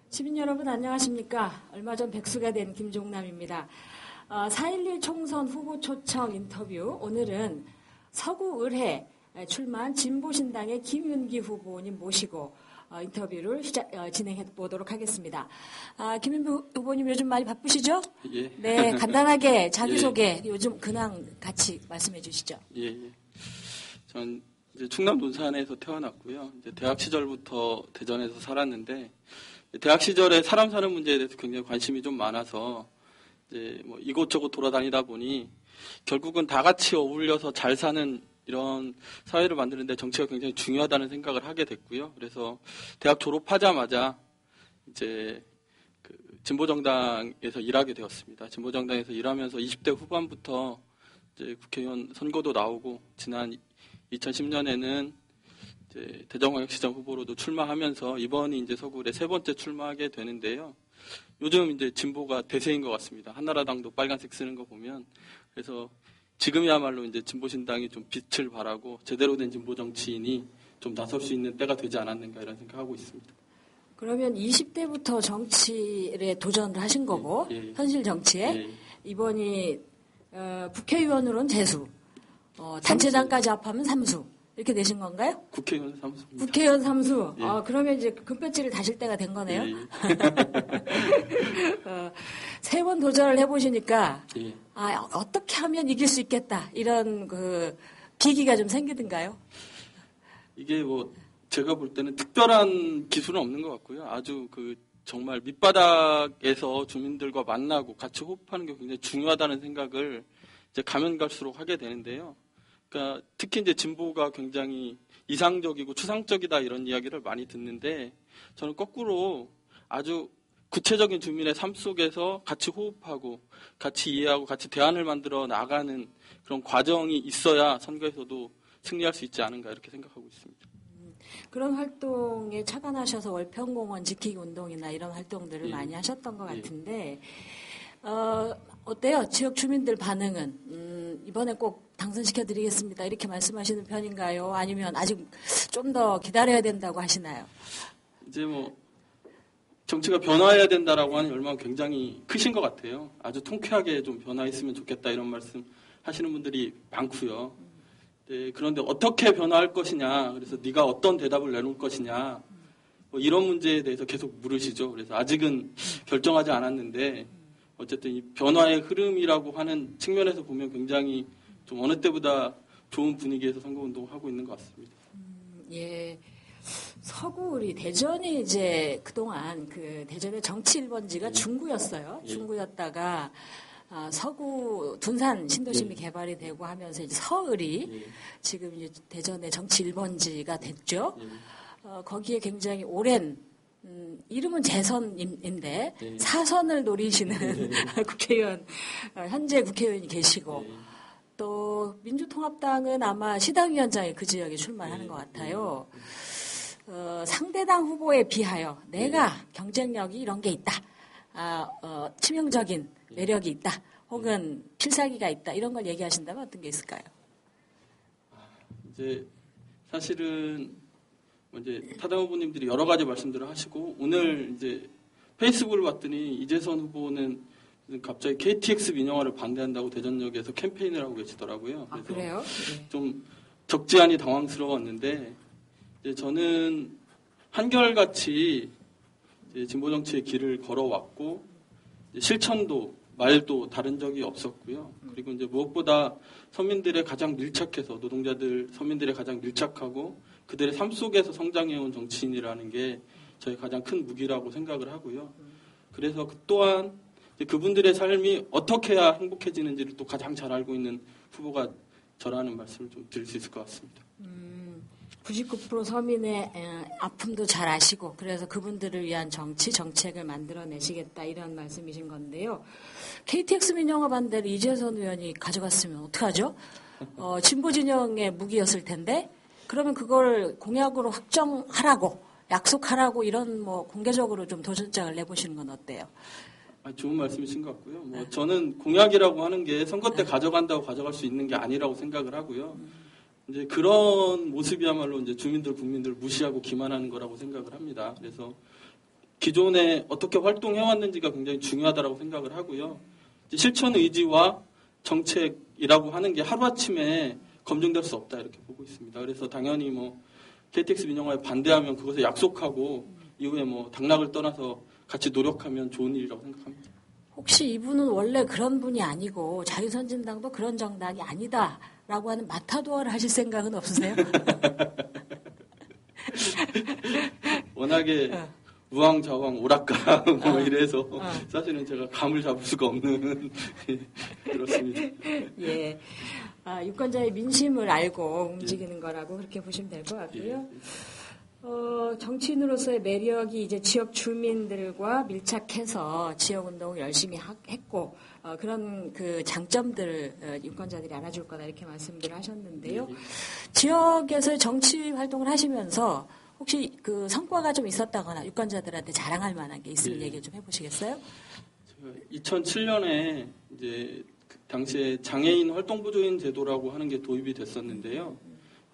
시민 여러분 안녕하십니까. 얼마 전 백수가 된 김종남입니다. 4.11 총선 후보 초청 인터뷰. 오늘은 서구 의뢰 출마한 진보신당의 김윤기 후보님 모시고 인터뷰를 진행해 보도록 하겠습니다. 김윤기 후보님 요즘 많이 바쁘시죠? 예. 네, 간단하게 자기소개 예. 요즘 근황 같이 말씀해 주시죠. 예. 전 이제 충남 논산에서 태어났고요. 이제 대학 시절부터 대전에서 살았는데 대학 시절에 사람 사는 문제에 대해서 굉장히 관심이 좀 많아서 이제 뭐 이곳저곳 돌아다니다 보니 결국은 다 같이 어울려서 잘 사는 이런 사회를 만드는데 정치가 굉장히 중요하다는 생각을 하게 됐고요. 그래서 대학 졸업하자마자 이제 그 진보정당에서 일하게 되었습니다. 진보정당에서 일하면서 20대 후반부터 이제 국회의원 선거도 나오고 지난 2010년에는 이제 대전광역시장 후보로도 출마하면서 이번이 이제 서구에 세 번째 출마하게 되는데요. 요즘 이제 진보가 대세인 것 같습니다. 한나라당도 빨간색 쓰는 거 보면 그래서 지금이야말로 이제 진보신당이 좀 빛을 발하고 제대로 된 진보 정치인이 좀 나설 수 있는 때가 되지 않았는가 이런 생각하고 있습니다. 그러면 20대부터 정치에 도전을 하신 거고 예. 현실 정치에 예. 이번이 국회의원으로는 재수, 단체장까지 합하면 삼수 이렇게 되신 건가요? 국회의원 삼수입니다. 국회의원 삼수. 예. 그러면 이제 금배지를 다실 때가 된 거네요. 예. 세 번 도전을 해보시니까 예. 어떻게 하면 이길 수 있겠다 이런 그 기기가 좀 생기던가요? 이게 뭐 제가 볼 때는 특별한 기술은 없는 것 같고요. 아주 그 정말 밑바닥에서 주민들과 만나고 같이 호흡하는 게 굉장히 중요하다는 생각을 이제 가면 갈수록 하게 되는데요. 그러니까 특히 이제 진보가 굉장히 이상적이고 추상적이다 이런 이야기를 많이 듣는데 저는 거꾸로 아주 구체적인 주민의 삶 속에서 같이 호흡하고 같이 이해하고 같이 대안을 만들어 나가는 그런 과정이 있어야 선거에서도 승리할 수 있지 않은가 이렇게 생각하고 있습니다. 그런 활동에 착안하셔서 월평공원 지키기 운동이나 이런 활동들을 예. 많이 하셨던 것 예. 같은데 어때요? 지역 주민들 반응은 이번에 꼭 당선시켜드리겠습니다 이렇게 말씀하시는 편인가요? 아니면 아직 좀 더 기다려야 된다고 하시나요? 이제 뭐 정치가 변화해야 된다라고 하는 열망은 굉장히 크신 것 같아요. 아주 통쾌하게 좀 변화했으면 좋겠다 이런 말씀 하시는 분들이 많고요. 네, 그런데 어떻게 변화할 것이냐, 그래서 네가 어떤 대답을 내놓을 것이냐, 뭐 이런 문제에 대해서 계속 물으시죠. 그래서 아직은 결정하지 않았는데 어쨌든 이 변화의 흐름이라고 하는 측면에서 보면 굉장히 좀 어느 때보다 좋은 분위기에서 선거운동을 하고 있는 것 같습니다. 예. 서구 우리 대전이 이제 그동안 그 대전의 정치 1번지가 중구였어요. 예. 중구였다가 서구 둔산 신도심이 예. 개발이 되고 하면서 이제 서을이 예. 지금 이제 대전의 정치 1번지가 됐죠. 예. 거기에 굉장히 오랜 이름은 재선인데 예. 사선을 노리시는 국회의원 현재 국회의원이 계시고 예. 또 민주통합당은 아마 시당위원장이 그 지역에 출마하는 예. 것 같아요. 상대당 후보에 비하여 내가 예. 경쟁력이 이런 게 있다. 치명적인 매력이 있다. 혹은 필살기가 있다. 이런 걸 얘기하신다면 어떤 게 있을까요? 이제 사실은 이제 타당 후보님들이 여러 가지 말씀들을 하시고 오늘 이제 페이스북을 봤더니 이재선 후보는 갑자기 KTX 민영화를 반대한다고 대전역에서 캠페인을 하고 계시더라고요. 그래서 그래요? 좀 적지 않이 당황스러웠는데 이제 저는 한결같이 이제 진보 정치의 길을 걸어왔고 이제 실천도 말도 다른 적이 없었고요. 그리고 이제 무엇보다 서민들의 가장 밀착해서 노동자들 서민들의 가장 밀착하고 그들의 삶 속에서 성장해온 정치인이라는 게 저의 가장 큰 무기라고 생각을 하고요. 그래서 또한 그분들의 삶이 어떻게 해야 행복해지는지를 또 가장 잘 알고 있는 후보가 저라는 말씀을 좀 드릴 수 있을 것 같습니다. 99% 서민의 아픔도 잘 아시고 그래서 그분들을 위한 정책을 만들어내시겠다 이런 말씀이신 건데요. KTX 민영화 반대를 이재선 의원이 가져갔으면 어떡하죠? 진보 진영의 무기였을 텐데 그러면 그걸 공약으로 확정하라고 약속하라고 이런 뭐 공개적으로 좀 도전장을 내보시는 건 어때요? 좋은 말씀이신 것 같고요. 뭐 저는 공약이라고 하는 게 선거 때 가져간다고 가져갈 수 있는 게 아니라고 생각을 하고요. 이제 그런 모습이야말로 이제 주민들, 국민들 무시하고 기만하는 거라고 생각을 합니다. 그래서 기존에 어떻게 활동해왔는지가 굉장히 중요하다고 생각을 하고요. 실천 의지와 정책이라고 하는 게 하루아침에 검증될 수 없다 이렇게 보고 있습니다. 그래서 당연히 뭐 KTX 민영화에 반대하면 그것을 약속하고 이후에 뭐 당락을 떠나서 같이 노력하면 좋은 일이라고 생각합니다. 혹시 이분은 원래 그런 분이 아니고 자유선진당도 그런 정당이 아니다라고 하는 마타도어를 하실 생각은 없으세요? 워낙에 우왕좌왕 오락가 뭐 이래서 사실은 제가 감을 잡을 수가 없는 그렇습니다. 예, 유권자의 민심을 알고 움직이는 거라고 그렇게 보시면 될 것 같고요. 정치인으로서의 매력이 이제 지역 주민들과 밀착해서 지역 운동을 열심히 했고 그런 그 장점들을 유권자들이 알아줄 거다 이렇게 말씀들을 하셨는데요. 지역에서 정치 활동을 하시면서 혹시 그 성과가 좀 있었다거나 유권자들한테 자랑할 만한 게 있으면 얘기 좀 해보시겠어요? 2007년에 이제 그 당시에 장애인 활동보조인 제도라고 하는 게 도입이 됐었는데요.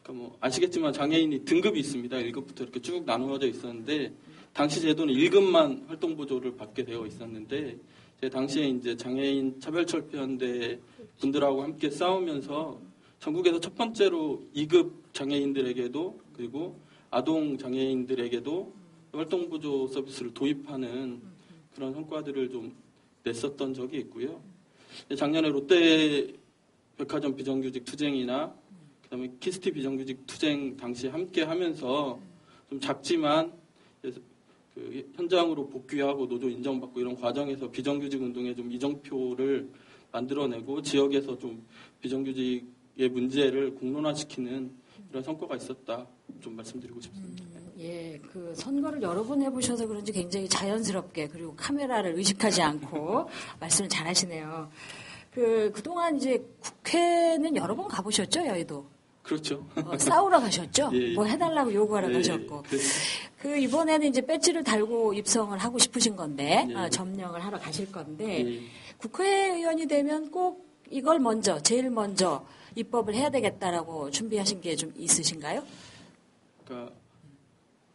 그러니까 뭐 아시겠지만 장애인이 등급이 있습니다. 1급부터 이렇게 쭉 나누어져 있었는데 당시 제도는 1급만 활동보조를 받게 되어 있었는데 제 당시에 이제 장애인 차별철폐연대 분들하고 함께 싸우면서 전국에서 첫 번째로 2급 장애인들에게도 그리고 아동 장애인들에게도 활동보조 서비스를 도입하는 그런 성과들을 좀 냈었던 적이 있고요. 작년에 롯데백화점 비정규직 투쟁이나 그다음에 키스티 비정규직 투쟁 당시 함께 하면서 좀 작지만 그 현장으로 복귀하고 노조 인정받고 이런 과정에서 비정규직 운동에 좀 이정표를 만들어내고 지역에서 좀 비정규직의 문제를 공론화시키는 이런 성과가 있었다 좀 말씀드리고 싶습니다. 예, 그 선거를 여러 번 해보셔서 그런지 굉장히 자연스럽게 그리고 카메라를 의식하지 않고 말씀을 잘하시네요. 그동안 이제 국회는 여러 번 가보셨죠, 여의도? 그렇죠. 싸우러 가셨죠? 예. 뭐 해달라고 요구하러 예, 가셨고. 예. 이번에는 이제 배지를 달고 입성을 하고 싶으신 건데, 예. 점령을 하러 가실 건데, 예. 국회의원이 되면 꼭 이걸 제일 먼저 입법을 해야 되겠다라고 준비하신 게 좀 있으신가요? 그러니까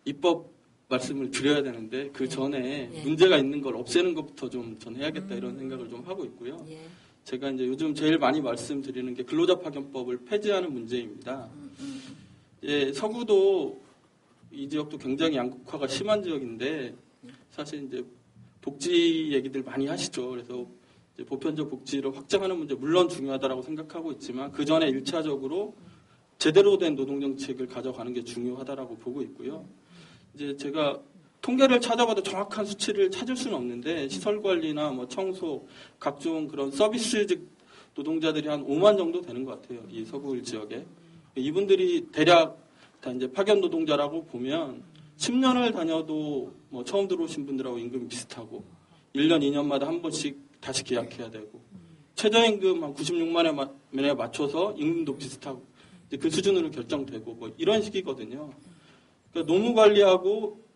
입법 말씀을 드려야 되는데 그 전에 예. 문제가 있는 걸 없애는 것부터 좀 전 해야겠다 이런 생각을 좀 하고 있고요. 예. 제가 이제 요즘 제일 많이 말씀드리는 게 근로자 파견법을 폐지하는 문제입니다. 예, 서구도 이 지역도 굉장히 양극화가 심한 지역인데 사실 이제 복지 얘기들 많이 하시죠. 그래서 이제 보편적 복지를 확장하는 문제 물론 중요하다라고 생각하고 있지만 그 전에 1차적으로 제대로 된 노동 정책을 가져가는 게 중요하다라고 보고 있고요. 이제 제가 통계를 찾아봐도 정확한 수치를 찾을 수는 없는데 시설 관리나 뭐 청소 각종 그런 서비스직 노동자들이 한 5만 정도 되는 것 같아요. 이 서구 지역에 이분들이 대략 다 이제 파견 노동자라고 보면 10년을 다녀도 뭐 처음 들어오신 분들하고 임금이 비슷하고 1년 2년마다 한 번씩 다시 계약해야 되고 최저임금 한 96만 원에 맞춰서 임금도 비슷하고 이제 그 수준으로 결정되고 뭐 이런 식이거든요. 그러니까 노무 관리하고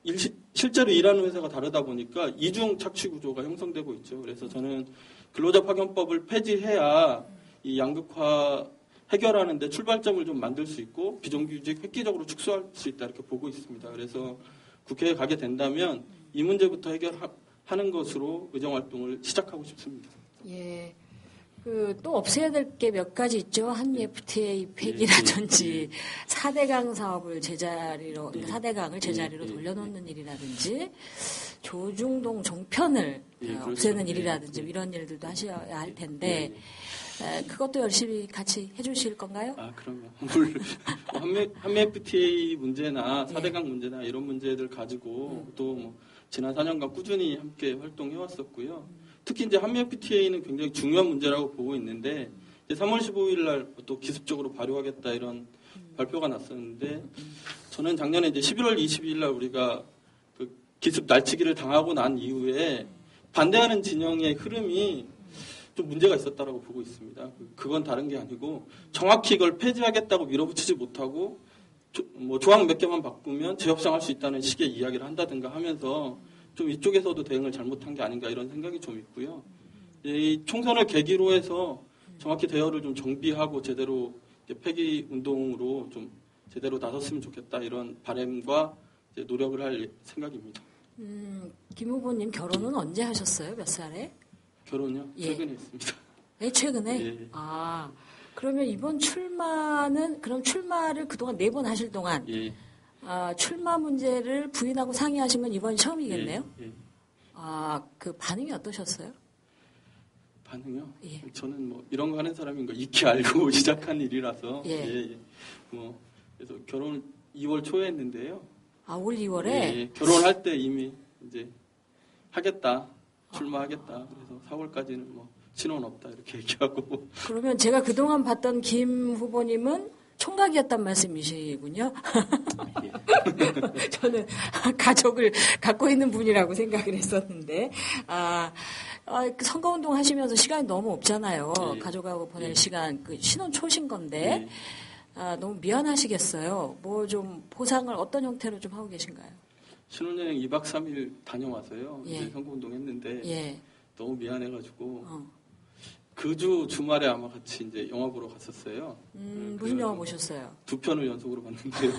실제로 일하는 회사가 다르다 보니까 이중 착취 구조가 형성되고 있죠. 그래서 저는 근로자 파견법을 폐지해야 이 양극화 해결하는데 출발점을 좀 만들 수 있고 비정규직 획기적으로 축소할 수 있다 이렇게 보고 있습니다. 그래서 국회에 가게 된다면 이 문제부터 해결하는 것으로 의정 활동을 시작하고 싶습니다. 예. 또 없애야 될 게 몇 가지 있죠. 한미 FTA 폐기라든지 4대강 사업을 제자리로, 4대강을 제자리로 돌려놓는 일이라든지 조중동 종편을 없애는 일이라든지 이런 일들도 하셔야 할 텐데 그것도 열심히 같이 해주실 건가요? 아, 그럼요. 한미 FTA 문제나 4대강 문제나 이런 문제들 가지고 또 뭐 지난 4년간 꾸준히 함께 활동해왔었고요. 특히 이제 한미 FTA는 굉장히 중요한 문제라고 보고 있는데 이제 3월 15일 날 또 기습적으로 발효하겠다 이런 발표가 났었는데 저는 작년에 이제 11월 22일 날 우리가 그 기습 날치기를 당하고 난 이후에 반대하는 진영의 흐름이 좀 문제가 있었다라고 보고 있습니다. 그건 다른 게 아니고 정확히 이걸 폐지하겠다고 밀어붙이지 못하고 뭐 조항 몇 개만 바꾸면 재협상할 수 있다는 식의 이야기를 한다든가 하면서 좀 이쪽에서도 대응을 잘못한 게 아닌가 이런 생각이 좀 있고요. 이 총선을 계기로 해서 정확히 대화를 좀 정비하고 제대로 폐기 운동으로 좀 제대로 나섰으면 좋겠다 이런 바람과 노력을 할 생각입니다. 김 후보님 결혼은 언제 하셨어요? 몇 살에? 결혼요? 예. 최근에 했습니다. 네, 최근에? 예. 아, 그러면 이번 그럼 출마를 그동안 4번 하실 동안, 예. 출마 문제를 부인하고 상의하신 건 이번이 처음이겠네요? 예. 예. 그 반응이 어떠셨어요? 반응요? 예. 저는 뭐 이런 거 하는 사람인 거 익히 알고 시작한 일이라서. 예. 뭐 그래서 결혼 2월 초에 했는데요. 올 2월에? 예. 결혼할 때 이미 이제 하겠다. 출마하겠다. 그래서 4월까지는 뭐 신혼 없다 이렇게 얘기하고. 그러면 제가 그동안 봤던 김 후보님은 총각이었단 말씀이시군요. 예. 저는 가족을 갖고 있는 분이라고 생각을 했었는데, 선거운동 하시면서 시간이 너무 없잖아요. 예. 가족하고 보낼 예. 시간, 신혼 초신 건데, 너무 미안하시겠어요. 뭐 좀 보상을 어떤 형태로 좀 하고 계신가요? 신혼여행 2박 3일 다녀와서요. 예. 이제 선거운동 했는데 예. 너무 미안해가지고 그 주 주말에 아마 같이 이제 영화 보러 갔었어요. 무슨 영화 보셨어요? 2편을 연속으로 봤는데요.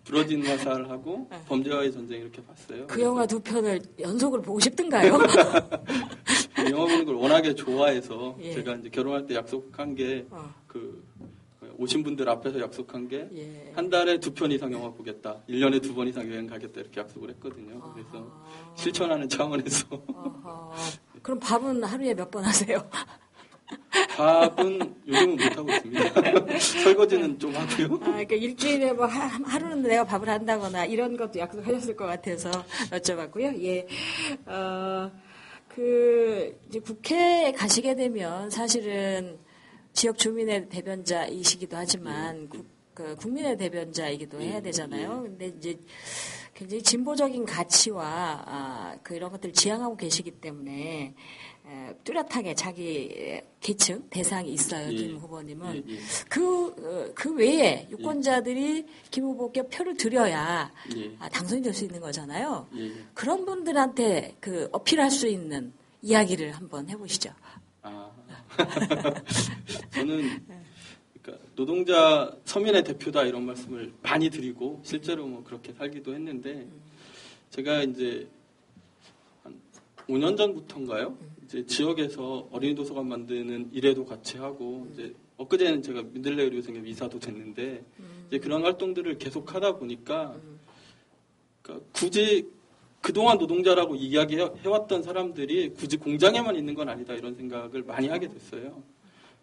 부러진 화살하고 범죄와의 전쟁 이렇게 봤어요. 그 영화 2편을 연속으로 보고 싶던가요? 영화 보는 걸 워낙에 좋아해서 예. 제가 이제 결혼할 때 약속한 게 오신 분들 앞에서 약속한 게 한 달에 2편 이상 영화 보겠다. 1년에 2번 이상 여행 가겠다. 이렇게 약속을 했거든요. 그래서 실천하는 차원에서. 그럼 밥은 하루에 몇 번 하세요? 밥은 요즘은 못하고 있습니다. 설거지는 좀 하고요. 그러니까 일주일에 뭐 하루는 내가 밥을 한다거나 이런 것도 약속하셨을 것 같아서 여쭤봤고요. 예. 이제 국회에 가시게 되면 사실은 지역 주민의 대변자이시기도 하지만 국민의 대변자이기도 해야 되잖아요. 근데 이제 굉장히 진보적인 가치와 이런 것들을 지향하고 계시기 때문에 뚜렷하게 자기 계층 대상이 있어요. 김 후보님은 그 외에 유권자들이 김 후보께 표를 드려야 당선이 될 수 있는 거잖아요. 그런 분들한테 어필할 수 있는 이야기를 한번 해보시죠. 저는 그러니까 노동자 서민의 대표다 이런 말씀을 많이 드리고 실제로 뭐 그렇게 살기도 했는데 제가 이제 한 5년 전부터인가요? 이제 지역에서 어린이 도서관 만드는 일에도 같이 하고 이제 엊그제는 제가 민들레 의료생협 이사도 됐는데 이제 그런 활동들을 계속 하다 보니까 그러니까 굳이 그동안 노동자라고 이야기해왔던 사람들이 굳이 공장에만 있는 건 아니다 이런 생각을 많이 하게 됐어요.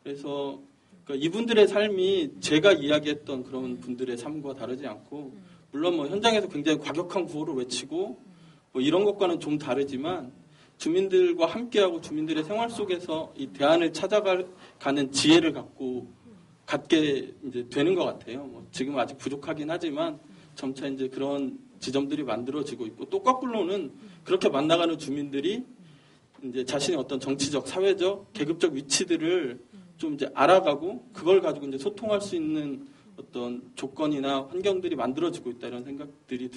그래서 그러니까 이분들의 삶이 제가 이야기했던 그런 분들의 삶과 다르지 않고 물론 뭐 현장에서 굉장히 과격한 구호를 외치고 뭐 이런 것과는 좀 다르지만 주민들과 함께하고 주민들의 생활 속에서 이 대안을 찾아가는 지혜를 갖게 이제 되는 것 같아요. 뭐 지금 아직 부족하긴 하지만 점차 이제 그런 지점들이 만들어지고 있고 또 거꾸로는 그렇게 만나가는 주민들이 이제 자신의 어떤 정치적, 사회적, 계급적 위치들을 좀 이제 알아가고 그걸 가지고 이제 소통할 수 있는 어떤 조건이나 환경들이 만들어지고 있다 이런 생각들이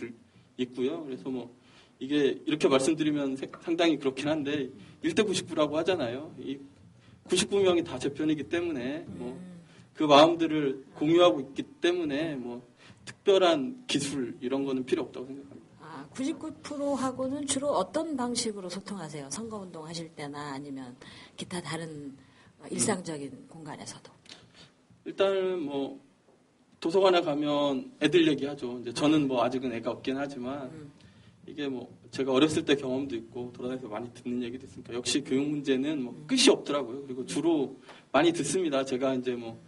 있고요. 그래서 뭐 이게 이렇게 말씀드리면 상당히 그렇긴 한데 1대 99라고 하잖아요. 이 99명이 다 제 편이기 때문에 뭐 그 마음들을 공유하고 있기 때문에 뭐 특별한 기술 이런 거는 필요 없다고 생각합니다. 99%하고는 주로 어떤 방식으로 소통하세요? 선거운동 하실 때나 아니면 기타 다른 일상적인 공간에서도? 일단은 뭐 도서관에 가면 애들 얘기하죠. 이제 저는 뭐 아직은 애가 없긴 하지만 이게 뭐 제가 어렸을 때 경험도 있고 돌아다니면서 많이 듣는 얘기도 있으니까 역시 교육 문제는 뭐 끝이 없더라고요. 그리고 주로 많이 듣습니다. 제가 이제 뭐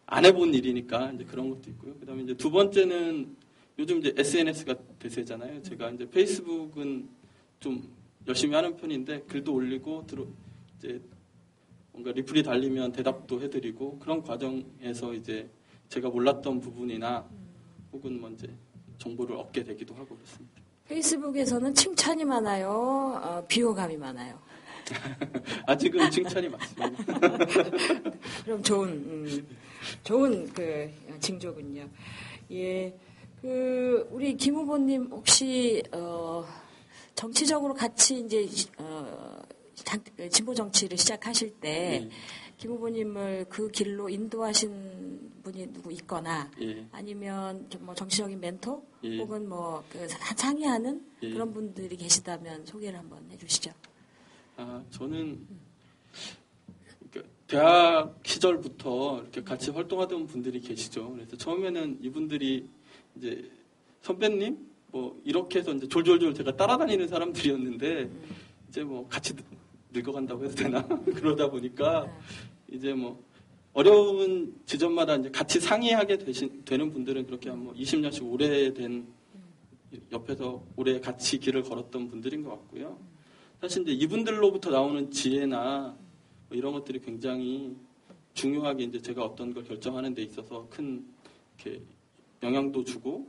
안 해본 일이니까 이제 그런 것도 있고요. 그다음에 이제 두 번째는 요즘 이제 SNS가 대세잖아요. 제가 이제 페이스북은 좀 열심히 하는 편인데 글도 올리고 이제 뭔가 리플이 달리면 대답도 해드리고 그런 과정에서 이제 제가 몰랐던 부분이나 혹은 뭐 이제 정보를 얻게 되기도 하고 그렇습니다. 페이스북에서는 칭찬이 많아요? 비호감이 많아요? 아직은 칭찬이 많습니다. 그럼 좋은 징조군요. 예. 우리 김 후보님 혹시, 정치적으로 같이 이제, 진보 정치를 시작하실 때 예. 김 후보님을 그 길로 인도하신 분이 누구 있거나 예. 아니면 좀 뭐 정치적인 멘토 예. 혹은 뭐 그 상의하는 예. 그런 분들이 계시다면 소개를 한번 해주시죠. 저는 대학 시절부터 이렇게 같이 활동하던 분들이 계시죠. 그래서 처음에는 이분들이 이제 선배님 뭐 이렇게 해서 이제 졸졸졸 제가 따라다니는 사람들이었는데 이제 뭐 같이 늙어간다고 해도 되나 그러다 보니까 이제 뭐 어려운 지점마다 이제 같이 상의하게 되는 분들은 그렇게 한 뭐 20년씩 오래된 옆에서 오래 같이 길을 걸었던 분들인 것 같고요. 사실 이제 이분들로부터 나오는 지혜나 뭐 이런 것들이 굉장히 중요하게 이제 제가 어떤 걸 결정하는 데 있어서 큰 이렇게 영향도 주고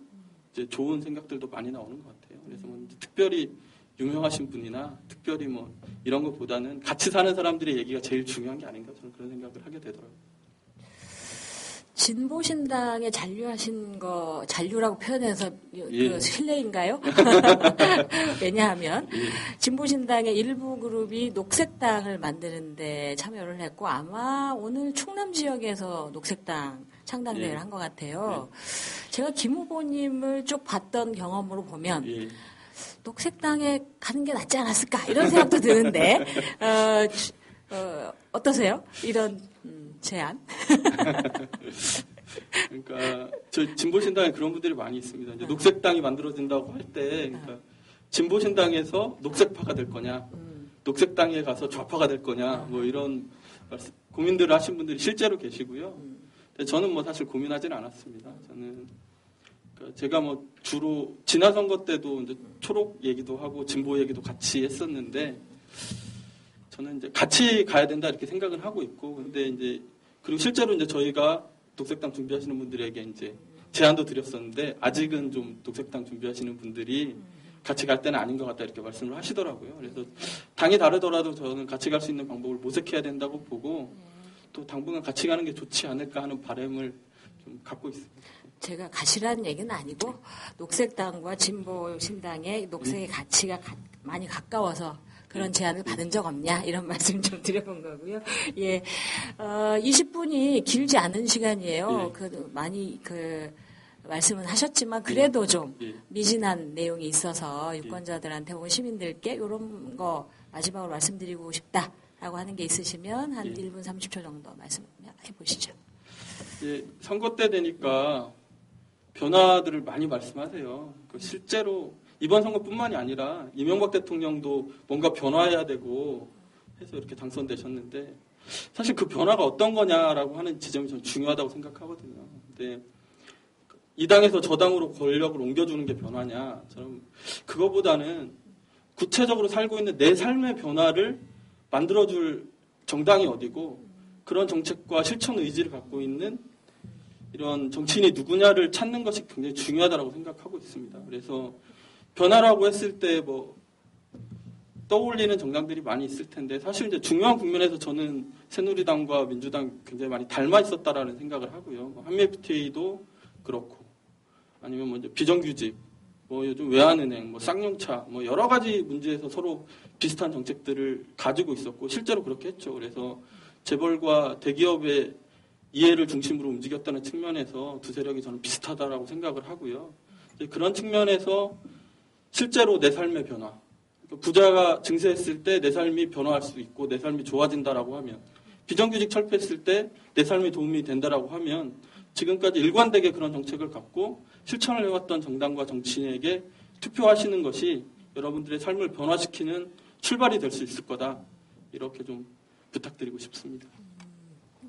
이제 좋은 생각들도 많이 나오는 것 같아요. 그래서 뭐 이제 특별히 유명하신 분이나 특별히 뭐 이런 것보다는 같이 사는 사람들의 얘기가 제일 중요한 게 아닌가 저는 그런 생각을 하게 되더라고요. 진보신당에 잔류하신 거 잔류라고 표현해서 예. 그 실례인가요? 왜냐하면 진보신당의 일부 그룹이 녹색당을 만드는데 참여를 했고 아마 오늘 충남 지역에서 녹색당 창당대회를 한 것 같아요. 제가 김 후보님을 쭉 봤던 경험으로 보면 녹색당에 가는 게 낫지 않았을까 이런 생각도 드는데 어떠세요? 이런 제안? 그러니까 저 진보신당에 그런 분들이 많이 있습니다. 이제 녹색당이 만들어진다고 할 때 그러니까 진보신당에서 녹색파가 될 거냐, 녹색당에 가서 좌파가 될 거냐, 뭐 이런 고민들을 하신 분들이 실제로 계시고요. 근데 저는 뭐 사실 고민하지는 않았습니다. 저는 그러니까 제가 뭐 주로 지난 선거 때도 이제 초록 얘기도 하고 진보 얘기도 같이 했었는데 저는 이제 같이 가야 된다 이렇게 생각을 하고 있고 근데 이제 그리고 실제로 이제 저희가 녹색당 준비하시는 분들에게 이제 제안도 드렸었는데 아직은 좀 녹색당 준비하시는 분들이 같이 갈 때는 아닌 것 같다 이렇게 말씀을 하시더라고요. 그래서 당이 다르더라도 저는 같이 갈 수 있는 방법을 모색해야 된다고 보고 또 당분간 같이 가는 게 좋지 않을까 하는 바람을 좀 갖고 있습니다. 제가 가시라는 얘기는 아니고 녹색당과 진보신당의 녹색의 가치가 많이 가까워서 그런 제안을 받은 적 없냐 이런 말씀 좀 드려본 거고요. 예, 20분이 길지 않은 시간이에요. 많이 말씀은 하셨지만 그래도 좀 미진한 내용이 있어서 유권자들한테 혹은 시민들께 이런 거 마지막으로 말씀드리고 싶다라고 하는 게 있으시면 한 1분 30초 정도 말씀해 보시죠. 선거 때 되니까 변화들을 많이 말씀하세요. 실제로 이번 선거뿐만이 아니라 이명박 대통령도 뭔가 변화해야 되고 해서 이렇게 당선되셨는데 사실 그 변화가 어떤 거냐라고 하는 지점이 좀 중요하다고 생각하거든요. 근데 이 당에서 저 당으로 권력을 옮겨주는 게 변화냐? 저는 그거보다는 구체적으로 살고 있는 내 삶의 변화를 만들어줄 정당이 어디고 그런 정책과 실천 의지를 갖고 있는 이런 정치인이 누구냐를 찾는 것이 굉장히 중요하다고 생각하고 있습니다. 그래서 변화라고 했을 때 뭐 떠올리는 정당들이 많이 있을 텐데 사실 이제 중요한 국면에서 저는 새누리당과 민주당 굉장히 많이 닮아 있었다라는 생각을 하고요. 한미 FTA도 그렇고 아니면 뭐 이제 비정규직, 뭐 요즘 외환은행, 뭐 쌍용차, 뭐 여러 가지 문제에서 서로 비슷한 정책들을 가지고 있었고 실제로 그렇게 했죠. 그래서 재벌과 대기업의 이해를 중심으로 움직였다는 측면에서 두 세력이 저는 비슷하다라고 생각을 하고요. 그런 측면에서 실제로 내 삶의 변화, 부자가 증세했을 때 내 삶이 변화할 수 있고 내 삶이 좋아진다라고 하면 비정규직 철폐했을 때 내 삶이 도움이 된다라고 하면 지금까지 일관되게 그런 정책을 갖고 실천을 해왔던 정당과 정치인에게 투표하시는 것이 여러분들의 삶을 변화시키는 출발이 될 수 있을 거다. 이렇게 좀 부탁드리고 싶습니다.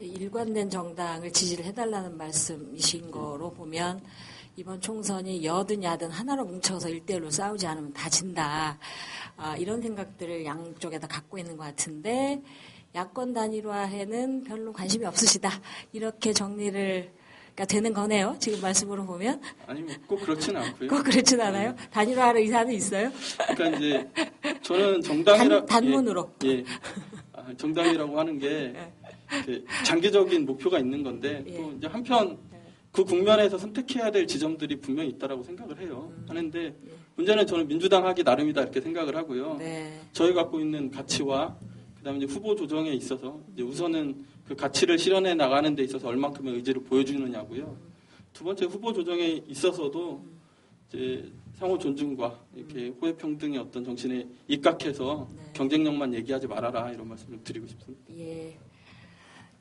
일관된 정당을 지지를 해달라는 말씀이신 거로 보면 이번 총선이 여든 야든 하나로 뭉쳐서 1대1로 싸우지 않으면 다 진다. 이런 생각들을 양쪽에다 갖고 있는 것 같은데 야권 단일화에는 별로 관심이 없으시다. 이렇게 정리를 되는 거네요. 지금 말씀으로 보면. 아니, 꼭 그렇진 않고요. 꼭 그렇진 않아요? 단일화할 의사는 있어요? 그러니까 이제 저는 정당이라 단문으로. 정당이라고 하는 게 장기적인 목표가 있는 건데 또 이제 한편 그 국면에서 선택해야 될 지점들이 분명히 있다라고 생각을 해요. 하는데 문제는 저는 민주당 하기 나름이다 이렇게 생각을 하고요. 저희 갖고 있는 가치와 그다음에 이제 후보 조정에 있어서 이제 우선은 그 가치를 실현해 나가는 데 있어서 얼만큼의 의지를 보여주느냐고요. 두 번째 후보 조정에 있어서도 이제 상호 존중과 이렇게 호혜 평등의 어떤 정신에 입각해서 네. 경쟁력만 얘기하지 말아라 이런 말씀을 드리고 싶습니다. 예.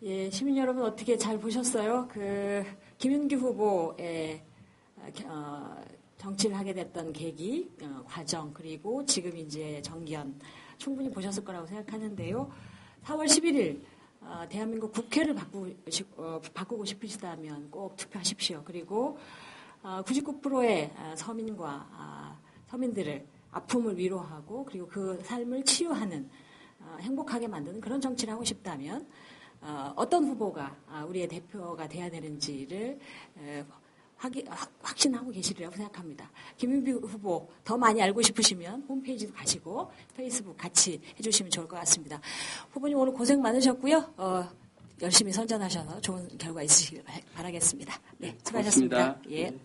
예, 시민 여러분 어떻게 잘 보셨어요? 그 김윤규 후보의 정치를 하게 됐던 계기, 과정, 그리고 지금 이제 정견 충분히 보셨을 거라고 생각하는데요. 4월 11일 대한민국 국회를 바꾸고 싶으시다면 꼭 투표하십시오. 그리고 99%의 서민들을 아픔을 위로하고 그리고 그 삶을 치유하는 행복하게 만드는 그런 정치를 하고 싶다면 어떤 후보가 우리의 대표가 돼야 되는지를 확신하고 계시리라고 생각합니다. 김윤규 후보 더 많이 알고 싶으시면 홈페이지도 가시고 페이스북 같이 해주시면 좋을 것 같습니다. 후보님 오늘 고생 많으셨고요. 열심히 선전하셔서 좋은 결과 있으시길 바라겠습니다. 네, 수고하셨습니다. 고맙습니다. 예. 네.